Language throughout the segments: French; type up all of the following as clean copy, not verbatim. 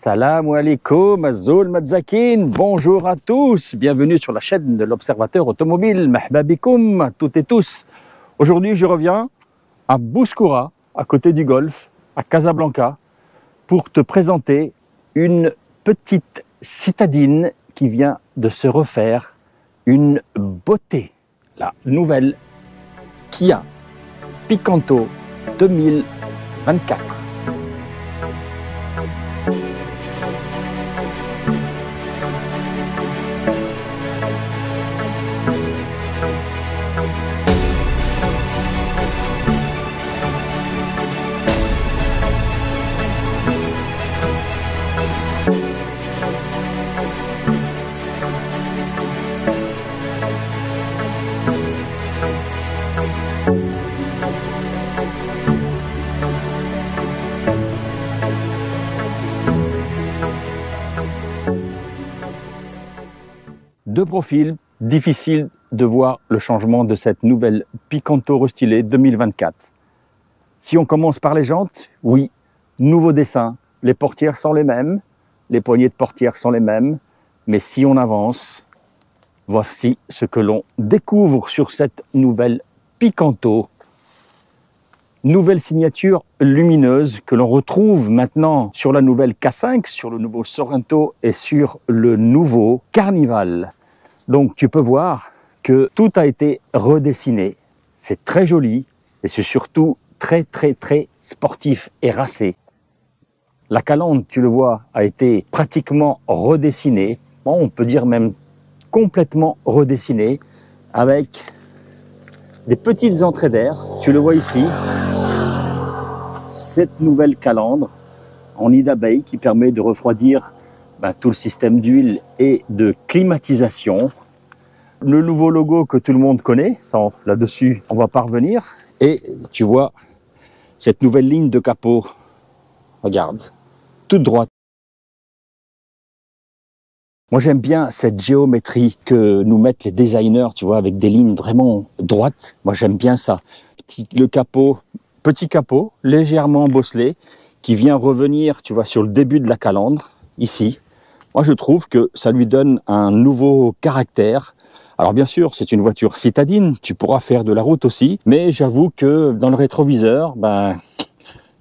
Salam alaikum, Azul Madzakin, bonjour à tous, bienvenue sur la chaîne de l'Observateur Automobile, Mahba bikoum à toutes et tous. Aujourd'hui, je reviens à Bouskoura, à côté du Golfe, à Casablanca, pour te présenter une petite citadine qui vient de se refaire, une beauté, la nouvelle Kia Picanto 2024. Deux profils, difficile de voir le changement de cette nouvelle Picanto restylée 2024. Si on commence par les jantes, oui, nouveau dessin, les portières sont les mêmes, les poignées de portières sont les mêmes, mais si on avance, voici ce que l'on découvre sur cette nouvelle Picanto. Nouvelle signature lumineuse que l'on retrouve maintenant sur la nouvelle K5, sur le nouveau Sorento et sur le nouveau Carnival. Donc tu peux voir que tout a été redessiné. C'est très joli et c'est surtout très sportif et racé. La calandre, tu le vois, a été pratiquement redessinée. Bon, on peut dire même complètement redessinée avec des petites entrées d'air. Tu le vois ici. Cette nouvelle calandre en nid d'abeille qui permet de refroidir tout le système d'huile et de climatisation. Le nouveau logo que tout le monde connaît, là-dessus on va pas revenir. Et tu vois cette nouvelle ligne de capot, regarde, toute droite. Moi j'aime bien cette géométrie que nous mettent les designers, tu vois, avec des lignes vraiment droites. Moi j'aime bien ça. Le capot, petit capot, légèrement bosselé, qui vient revenir, tu vois, sur le début de la calandre, ici. Moi, je trouve que ça lui donne un nouveau caractère. Alors, bien sûr, c'est une voiture citadine, tu pourras faire de la route aussi, mais j'avoue que dans le rétroviseur,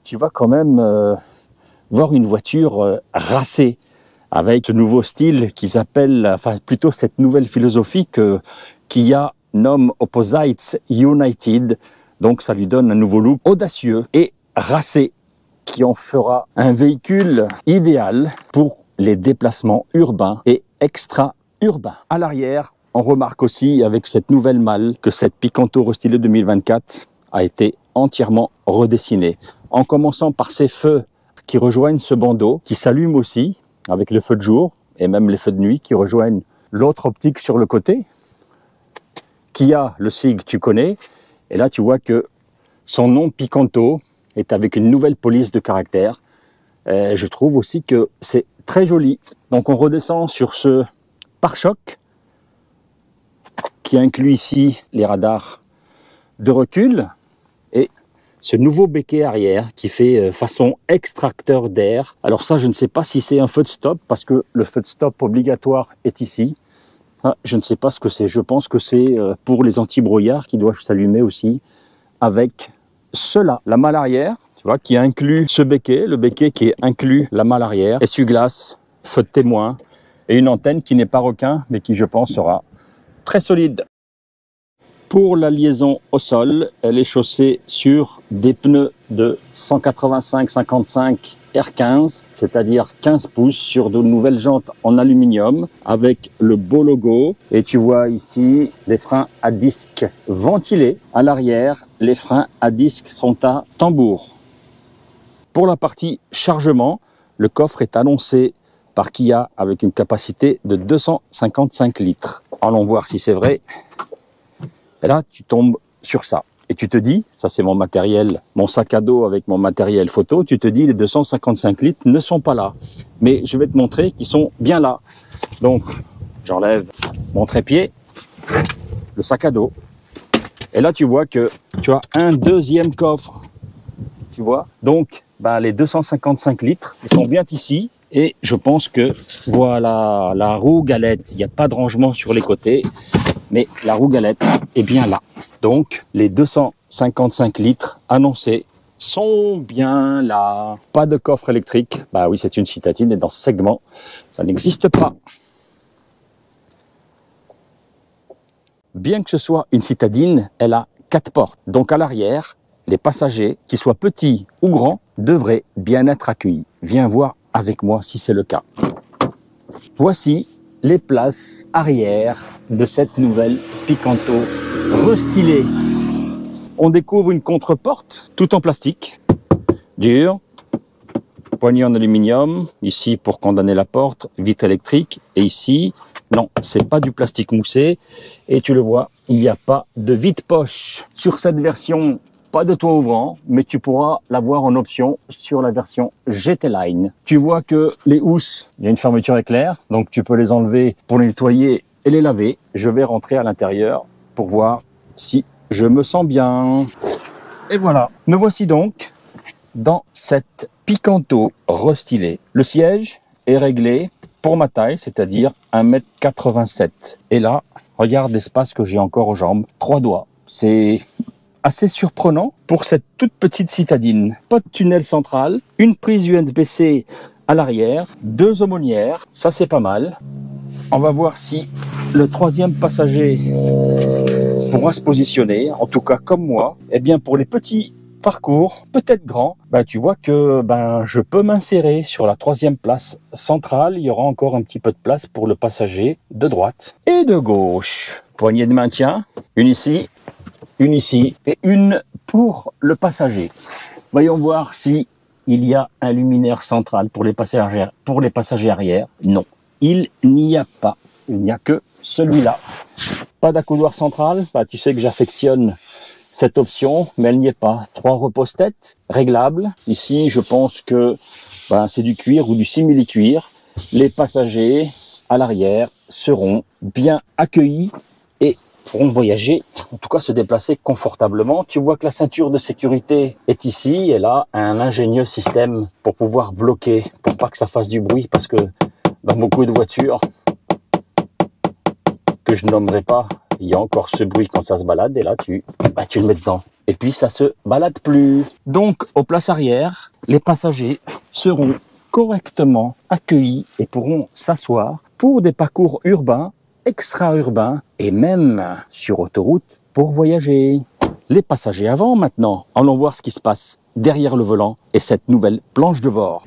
tu vas quand même voir une voiture racée, avec ce nouveau style qu'ils appellent, enfin, plutôt cette nouvelle philosophie que Kia nomme Opposites United. Donc, ça lui donne un nouveau look audacieux et racé, qui en fera un véhicule idéal pour les déplacements urbains et extra-urbains. À l'arrière, on remarque aussi avec cette nouvelle malle que cette Picanto restylée 2024 a été entièrement redessinée. En commençant par ces feux qui rejoignent ce bandeau, qui s'allument aussi avec le feu de jour et même les feux de nuit qui rejoignent l'autre optique sur le côté. Kia, le SIG, tu connais. Et là, tu vois que son nom Picanto est avec une nouvelle police de caractère. Je trouve aussi que c'est très joli. Donc on redescend sur ce pare-choc qui inclut ici les radars de recul et ce nouveau béquet arrière qui fait façon extracteur d'air. Alors ça, je ne sais pas si c'est un feu de stop parce que le feu de stop obligatoire est ici. Ça, je ne sais pas ce que c'est. Je pense que c'est pour les anti-brouillards qui doivent s'allumer aussi avec cela. La malle arrière, tu vois, qui inclut ce béquet, le béquet qui inclut la malle arrière, essuie-glace, feu de témoin et une antenne qui n'est pas requin mais qui, je pense, sera très solide. Pour la liaison au sol, elle est chaussée sur des pneus de 185/55 R15, c'est-à-dire 15 pouces sur de nouvelles jantes en aluminium avec le beau logo. Et tu vois ici des freins à disque ventilés. À l'arrière, les freins à disque sont à tambour. Pour la partie chargement, le coffre est annoncé par Kia avec une capacité de 255 litres. Allons voir si c'est vrai. Et là, tu tombes sur ça. Et tu te dis, ça c'est mon matériel, mon sac à dos avec mon matériel photo, tu te dis les 255 litres ne sont pas là. Mais je vais te montrer qu'ils sont bien là. Donc, j'enlève mon trépied, le sac à dos. Et là, tu vois que tu as un deuxième coffre. Tu vois? Donc, les 255 litres, ils sont bien ici. Et je pense que voilà, la roue galette, il n'y a pas de rangement sur les côtés, mais la roue galette est bien là. Donc les 255 litres annoncés sont bien là. Pas de coffre électrique, bah oui c'est une citadine et dans ce segment, ça n'existe pas. Bien que ce soit une citadine, elle a 4 portes. Donc à l'arrière, les passagers, qu'ils soient petits ou grands, devraient bien être accueillis. Viens voir avec moi si c'est le cas. Voici les places arrière de cette nouvelle Picanto restylée. On découvre une contre-porte, tout en plastique, dur, poignée en aluminium, ici pour condamner la porte, vitre électrique, et ici, non, c'est pas du plastique moussé, et tu le vois, il n'y a pas de vide-poche. Sur cette version, pas de toit ouvrant, mais tu pourras l'avoir en option sur la version GT Line. Tu vois que les housses, il y a une fermeture éclair, donc tu peux les enlever pour les nettoyer et les laver. Je vais rentrer à l'intérieur pour voir si je me sens bien. Et voilà, me voici donc dans cette Picanto restylée. Le siège est réglé pour ma taille, c'est-à-dire 1,87 m. Et là, regarde l'espace que j'ai encore aux jambes, 3 doigts. C'est assez surprenant pour cette toute petite citadine. Pas de tunnel central, une prise USB-C à l'arrière, 2 aumônières, ça c'est pas mal. On va voir si le 3e passager pourra se positionner, en tout cas comme moi. Eh bien pour les petits parcours, peut-être grands, tu vois que je peux m'insérer sur la 3e place centrale. Il y aura encore un petit peu de place pour le passager de droite et de gauche. Poignée de maintien, une ici et une pour le passager. Voyons voir si il y a un luminaire central pour les passagers arrière. Non, il n'y a pas. Il n'y a que celui-là. Pas d'accoudoir central. Tu sais que j'affectionne cette option, mais elle n'y est pas. 3 repose-têtes réglables. Ici, je pense que c'est du cuir ou du simili-cuir. Les passagers à l'arrière seront bien accueillis et pourront voyager, en tout cas se déplacer confortablement. Tu vois que la ceinture de sécurité est ici. Elle a un ingénieux système pour pouvoir bloquer, pour pas que ça fasse du bruit, parce que dans beaucoup de voitures que je nommerai pas, il y a encore ce bruit quand ça se balade, et là tu le mets dedans. Et puis ça se balade plus. Donc aux places arrière, les passagers seront correctement accueillis et pourront s'asseoir pour des parcours urbains, extra-urbains et même sur autoroute pour voyager. Les passagers avant maintenant, allons voir ce qui se passe derrière le volant et cette nouvelle planche de bord.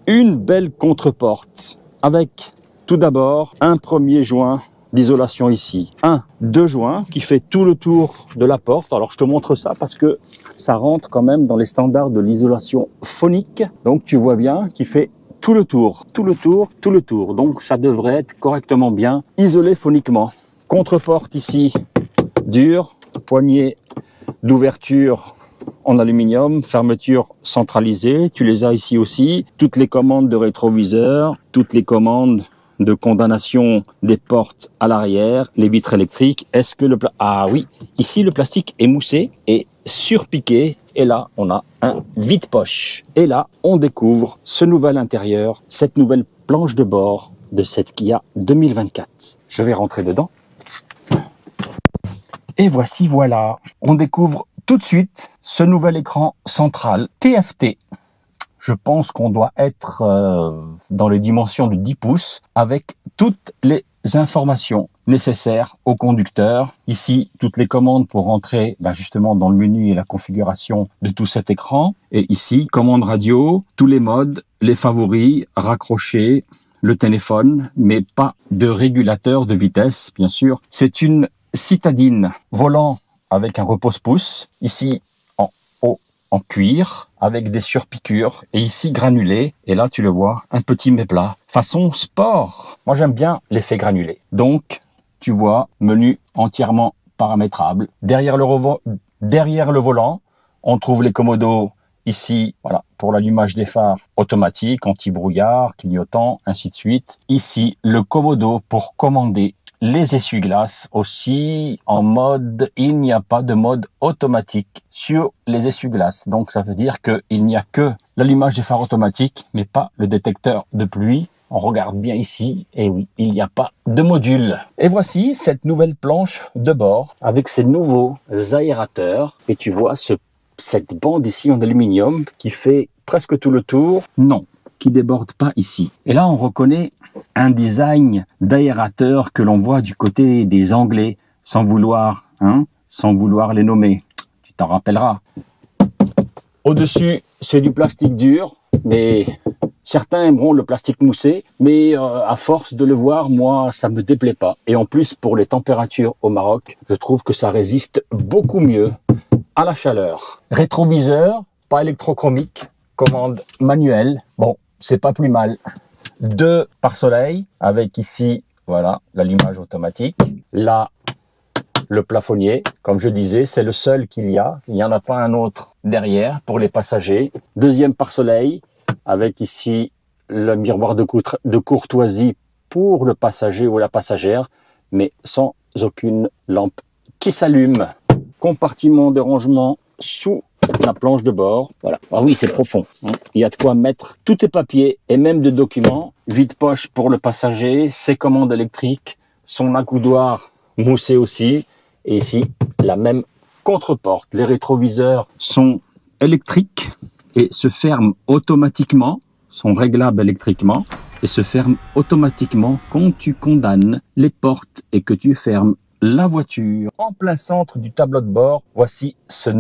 Une belle contre-porte avec tout d'abord un 1er joint d'isolation ici. 2 joints qui fait tout le tour de la porte. Alors je te montre ça parce que ça rentre quand même dans les standards de l'isolation phonique. Donc tu vois bien qu'il fait tout le tour. Donc ça devrait être correctement bien isolé phoniquement. Contre-porte ici, dure, poignée d'ouverture en aluminium, fermeture centralisée. Tu les as ici aussi. Toutes les commandes de rétroviseur, toutes les commandes de condamnation des portes à l'arrière, les vitres électriques. Est-ce que ah oui, ici le plastique est moussé et surpiqué. Et là, on a un vide-poche. Et là, on découvre ce nouvel intérieur, cette nouvelle planche de bord de cette Kia 2024. Je vais rentrer dedans. Et voilà. On découvre tout de suite ce nouvel écran central TFT. Je pense qu'on doit être dans les dimensions de 10 pouces avec toutes les informations nécessaires au conducteur. Ici, toutes les commandes pour rentrer justement dans le menu et la configuration de tout cet écran. Et ici, commande radio, tous les modes, les favoris, raccrocher, le téléphone, mais pas de régulateur de vitesse, bien sûr. C'est une citadine volant avec un repose-pouce. Ici, en haut, en cuir, avec des surpiqûres, et ici granulé, et là tu le vois, un petit méplat, façon sport. Moi j'aime bien l'effet granulé. Donc, tu vois, menu entièrement paramétrable. Derrière le volant, on trouve les commodos ici, voilà, pour l'allumage des phares automatique, anti-brouillard, clignotant, ainsi de suite. Ici, le commodo pour commander Les essuie-glaces aussi en mode, il n'y a pas de mode automatique sur les essuie-glaces. Donc ça veut dire qu'il n'y a que l'allumage des phares automatiques, mais pas le détecteur de pluie. On regarde bien ici, et oui, il n'y a pas de module. Et voici cette nouvelle planche de bord avec ces nouveaux aérateurs. Et tu vois cette bande ici en aluminium qui fait presque tout le tour. Non, qui déborde pas ici. Et là, on reconnaît un design d'aérateur que l'on voit du côté des Anglais, sans vouloir les nommer. Tu t'en rappelleras. Au-dessus, c'est du plastique dur, mais certains aimeront le plastique moussé, mais à force de le voir, moi, ça me déplaît pas. Et en plus, pour les températures au Maroc, je trouve que ça résiste beaucoup mieux à la chaleur. Rétroviseur, pas électrochromique, commande manuelle. Bon, c'est pas plus mal. 2 pare-soleil, avec ici, voilà, l'allumage automatique. Là, le plafonnier, comme je disais, c'est le seul qu'il y a. Il n'y en a pas un autre derrière pour les passagers. Deuxième pare-soleil, avec ici le miroir de courtoisie pour le passager ou la passagère, mais sans aucune lampe qui s'allume. Compartiment de rangement sous la planche de bord. Voilà. Ah oui, c'est profond. Il y a de quoi mettre tous tes papiers et même de documents. Vide-poche pour le passager, ses commandes électriques, son accoudoir moussé aussi. Et ici, la même contreporte. Les rétroviseurs sont électriques et se ferment automatiquement, sont réglables électriquement et se ferment automatiquement quand tu condamnes les portes et que tu fermes la voiture. En plein centre du tableau de bord, voici cette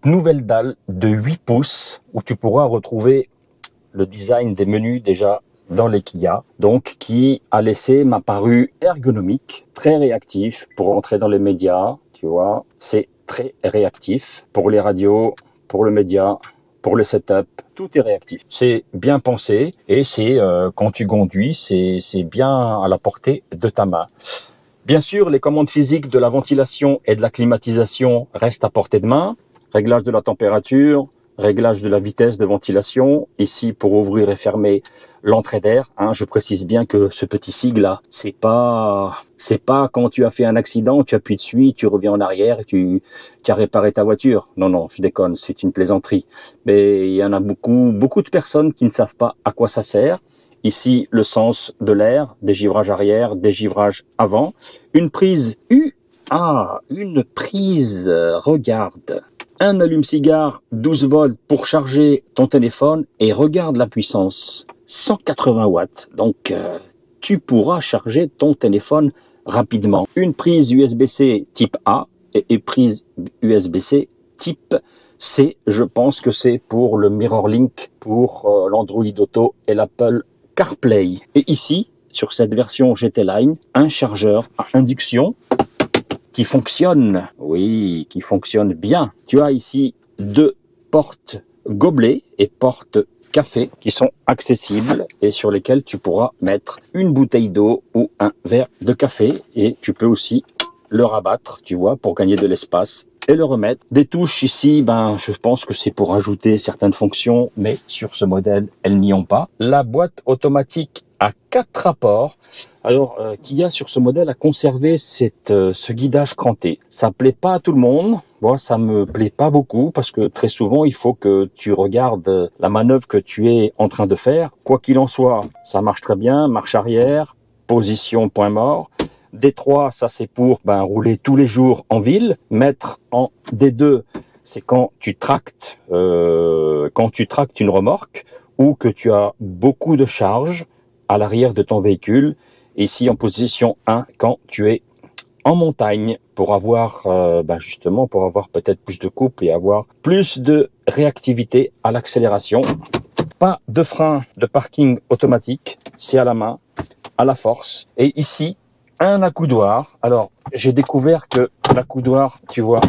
nouvelle dalle de 8 pouces où tu pourras retrouver le design des menus déjà dans les Kia, donc qui a laissé m'a paru ergonomique, très réactif pour rentrer dans les médias, tu vois, c'est très réactif pour les radios, pour le média, pour le setup, tout est réactif. C'est bien pensé et c'est quand tu conduis, c'est bien à la portée de ta main. Bien sûr, les commandes physiques de la ventilation et de la climatisation restent à portée de main. Réglage de la température, réglage de la vitesse de ventilation. Ici, pour ouvrir et fermer l'entrée d'air. Je précise bien que ce petit sigle-là, c'est pas quand tu as fait un accident, tu appuies dessus, tu reviens en arrière et tu as réparé ta voiture. Non, non, je déconne, c'est une plaisanterie. Mais il y en a beaucoup de personnes qui ne savent pas à quoi ça sert. Ici, le sens de l'air, dégivrage arrière, dégivrage avant. Une prise regarde. Un allume-cigare 12 volts pour charger ton téléphone et regarde la puissance. 180 watts. Donc, tu pourras charger ton téléphone rapidement. Une prise USB-C type A et une prise USB-C type C. Je pense que c'est pour le MirrorLink, pour l'Android Auto et l'Apple CarPlay. Et ici, sur cette version GT Line, un chargeur à induction qui fonctionne, oui, qui fonctionne bien. Tu as ici 2 portes gobelets et portes café qui sont accessibles et sur lesquelles tu pourras mettre une bouteille d'eau ou un verre de café et tu peux aussi le rabattre, tu vois, pour gagner de l'espace et le remettre. Des touches ici, je pense que c'est pour ajouter certaines fonctions, mais sur ce modèle, elles n'y ont pas. La boîte automatique à 4 rapports. Alors, Kia sur ce modèle a conservé ce guidage cranté. Ça plaît pas à tout le monde. Moi, ça me plaît pas beaucoup parce que très souvent, il faut que tu regardes la manœuvre que tu es en train de faire. Quoi qu'il en soit, ça marche très bien. Marche arrière, position point mort. D3, ça c'est pour rouler tous les jours en ville. Mettre en D2, c'est quand tu tractes une remorque ou que tu as beaucoup de charge à l'arrière de ton véhicule. Ici en position 1 quand tu es en montagne pour avoir justement pour avoir peut-être plus de couple et avoir plus de réactivité à l'accélération. Pas de frein de parking automatique, c'est à la main, à la force. Et ici, un accoudoir. Alors, j'ai découvert que l'accoudoir, tu vois,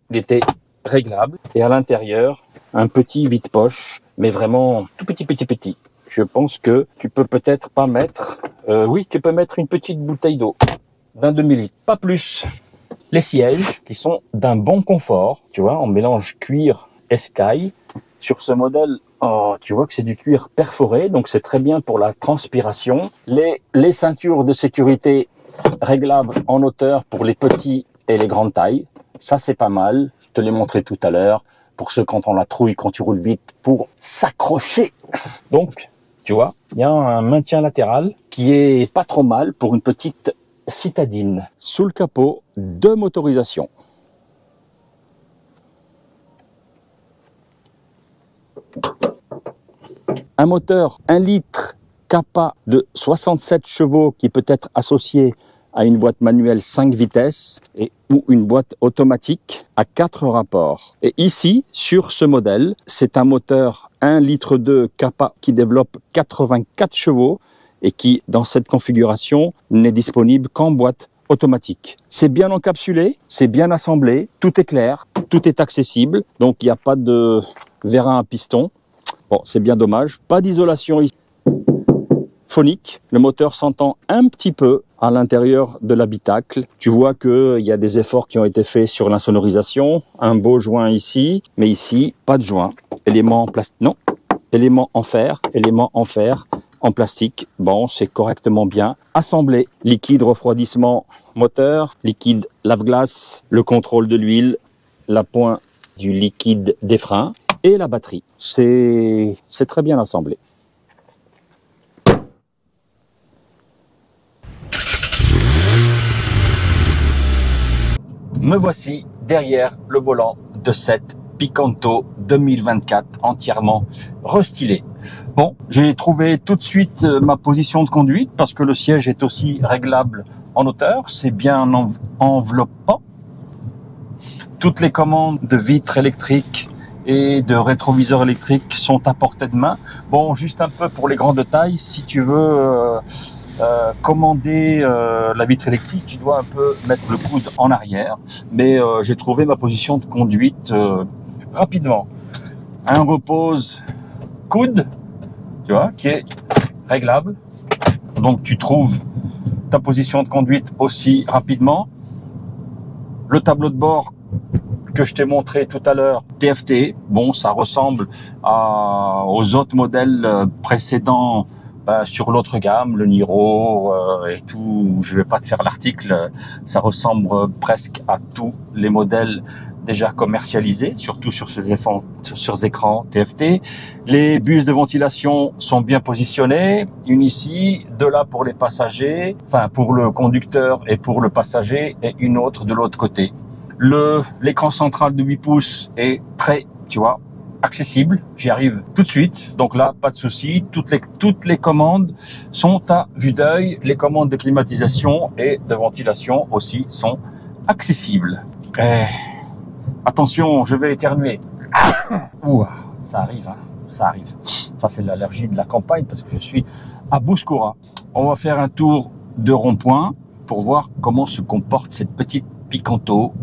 il était réglable. Et à l'intérieur, un petit vide-poche, mais vraiment tout petit. Je pense que tu peux peut-être pas mettre... tu peux mettre une petite bouteille d'eau d'un demi-litre, pas plus. Les sièges qui sont d'un bon confort, tu vois, en mélange cuir et sky. Sur ce modèle, tu vois que c'est du cuir perforé, donc c'est très bien pour la transpiration. Les ceintures de sécurité réglable en hauteur pour les petits et les grandes tailles. Ça, c'est pas mal. Je te l'ai montré tout à l'heure. Pour ceux quand on la trouille, quand tu roules vite, pour s'accrocher. Donc, tu vois, il y a un maintien latéral qui est pas trop mal pour une petite citadine. Sous le capot, 2 motorisations. Un moteur 1 litre Kappa de 67 chevaux qui peut être associé à une boîte manuelle 5 vitesses ou une boîte automatique à 4 rapports. Et ici, sur ce modèle, c'est un moteur 1 litre 2 Kappa qui développe 84 chevaux et qui, dans cette configuration, n'est disponible qu'en boîte automatique. C'est bien encapsulé, c'est bien assemblé, tout est clair, tout est accessible, donc il n'y a pas de vérin à piston. Bon, c'est bien dommage. Pas d'isolation ici. Phonique. Le moteur s'entend un petit peu à l'intérieur de l'habitacle. Tu vois qu'il y a des efforts qui ont été faits sur l'insonorisation. Un beau joint ici, mais ici, pas de joint. Élément en plastique. Non. Élément en fer. Élément en fer. En plastique. Bon, c'est correctement bien assemblé. Liquide refroidissement moteur. Liquide lave-glace. Le contrôle de l'huile. La pointe du liquide des freins. Et la batterie. C'est très bien assemblé. Me voici derrière le volant de cette Picanto 2024 entièrement restylé. Bon, j'ai trouvé tout de suite ma position de conduite parce que le siège est aussi réglable en hauteur. C'est bien enveloppant. Toutes les commandes de vitres électriques et de rétroviseurs électriques sont à portée de main. Bon, juste un peu pour les grandes tailles, si tu veux commander la vitre électrique, tu dois un peu mettre le coude en arrière. Mais j'ai trouvé ma position de conduite rapidement. Un repose coude, tu vois, qui est réglable. Donc tu trouves ta position de conduite aussi rapidement. Le tableau de bord que je t'ai montré tout à l'heure, TFT, bon, ça ressemble aux autres modèles précédents sur l'autre gamme, le Niro et tout. Je vais pas te faire l'article, ça ressemble presque à tous les modèles déjà commercialisés, surtout sur ces écrans TFT. Les bus de ventilation sont bien positionnés, une ici, deux là pour les passagers, enfin pour le conducteur et pour le passager, et une autre de l'autre côté. L'écran central de 8 pouces est très, tu vois, accessible. J'y arrive tout de suite. Donc là, pas de souci. Toutes les commandes sont à vue d'œil. Les commandes de climatisation et de ventilation aussi sont accessibles. Attention, je vais éternuer. Ouah, ça arrive, hein, ça arrive. Ça, c'est l'allergie de la campagne parce que je suis à Bouskoura. On va faire un tour de rond-point pour voir comment se comporte cette petite Picanto.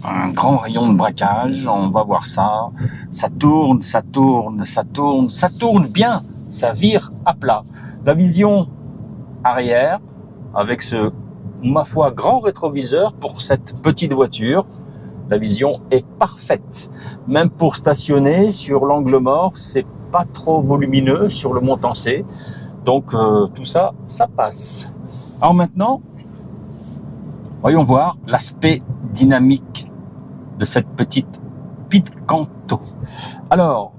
Un grand rayon de braquage, on va voir ça. Ça tourne, ça tourne, ça tourne, ça tourne bien. Ça vire à plat. La vision arrière, avec ce, ma foi, grand rétroviseur pour cette petite voiture, la vision est parfaite. Même pour stationner sur l'angle mort, c'est pas trop volumineux sur le montant C. Donc tout ça, ça passe. Alors maintenant, voyons voir l'aspect dynamique de cette petite Picanto. Alors,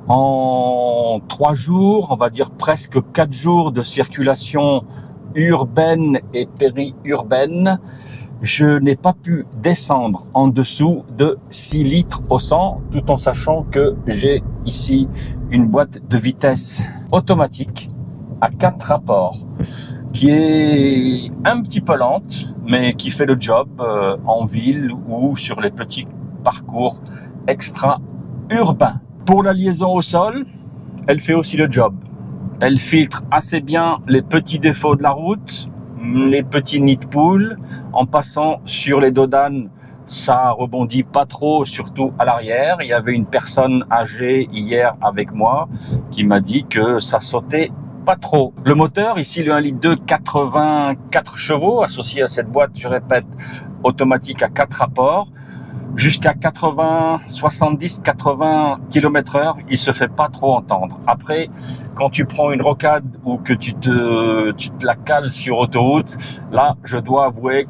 en 3 jours, on va dire presque 4 jours de circulation urbaine et périurbaine, je n'ai pas pu descendre en dessous de 6 litres au 100, tout en sachant que j'ai ici une boîte de vitesse automatique à 4 rapports, qui est un petit peu lente, mais qui fait le job en ville ou sur les petits parcours extra-urbains. Pour la liaison au sol, elle fait aussi le job. Elle filtre assez bien les petits défauts de la route, les petits nids de poules. En passant sur les dodanes, ça rebondit pas trop, surtout à l'arrière. Il y avait une personne âgée hier avec moi qui m'a dit que ça sautait pas trop. Le moteur, ici le 1,2 litre, 84 chevaux, associé à cette boîte, je répète, automatique à 4 rapports. jusqu'à 80, 70, 80 km/h, il se fait pas trop entendre. Après, quand tu prends une rocade ou que tu te la cales sur autoroute, là, je dois avouer,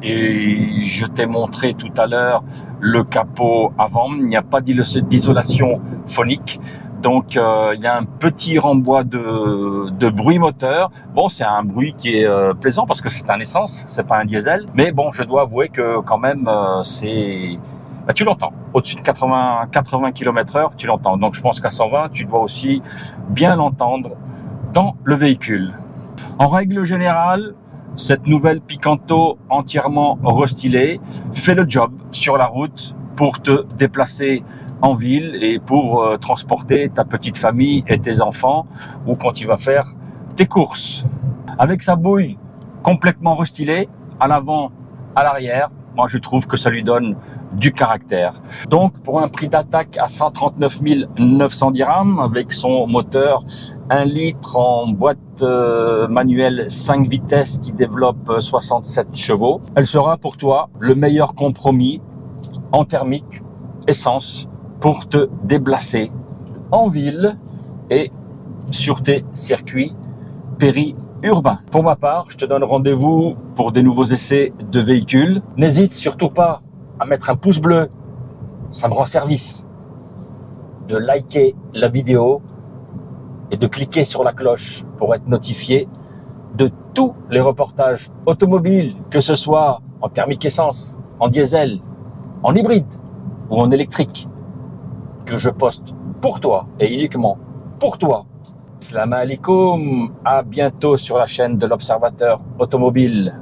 et je t'ai montré tout à l'heure le capot avant, il n'y a pas d'isolation phonique. Donc, il y a un petit renvoi de bruit moteur. Bon, c'est un bruit qui est plaisant parce que c'est un essence, c'est pas un diesel. Mais bon, je dois avouer que quand même, tu l'entends. Au-dessus de 80 km/h, tu l'entends. Donc, je pense qu'à 120, tu dois aussi bien l'entendre dans le véhicule. En règle générale, cette nouvelle Picanto entièrement restylée fait le job sur la route pour te déplacer en ville et pour transporter ta petite famille et tes enfants ou quand tu vas faire tes courses. Avec sa bouille complètement restylée, à l'avant, à l'arrière, moi je trouve que ça lui donne du caractère. Donc pour un prix d'attaque à 139 900 dirhams avec son moteur 1 litre en boîte manuelle 5 vitesses qui développe 67 chevaux, elle sera pour toi le meilleur compromis en thermique, essence, pour te déplacer en ville et sur tes circuits périurbains. Pour ma part, je te donne rendez-vous pour des nouveaux essais de véhicules. N'hésite surtout pas à mettre un pouce bleu, ça me rend service, de liker la vidéo et de cliquer sur la cloche pour être notifié de tous les reportages automobiles, que ce soit en thermique essence, en diesel, en hybride ou en électrique, que je poste pour toi et uniquement pour toi. Salam alaikum, à bientôt sur la chaîne de l'Observateur Automobile.